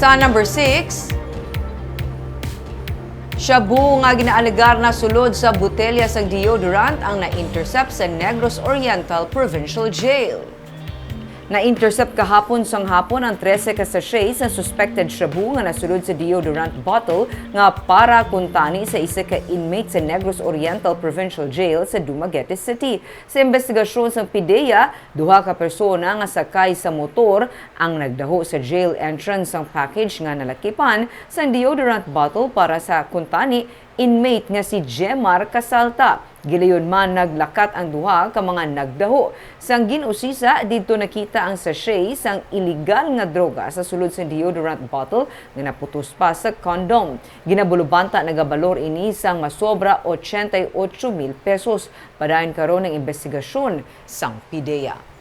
Sa number 6, shabu nga ginaalegar na sulod sa botelya sa deodorant ang na-intercept sa Negros Oriental Provincial Jail. Na-intercept kahapon sang hapon ang 13 ka sachet sa suspected shabu nga nasulod sa deodorant bottle nga para kuntani sa isa ka inmate sa Negros Oriental Provincial Jail sa Dumaguete City. Sa investigasyon sa PIDEA, duha ka persona nga sakay sa motor ang nagdaho sa jail entrance ang package nga nalakipan sa deodorant bottle para sa kuntani inmate nga si Jemar Casalta. Gilayon man naglakat ang duha ka mga nagdaho. Sang ginusisa, dito nakita ang sachet sang iligal nga droga sa sulod sa deodorant bottle nga naputos pa sa condom. Ginabulubanta nagabalor ini sang masobra 88,000 pesos. Padayon karon ng investigasyon sang PIDEA.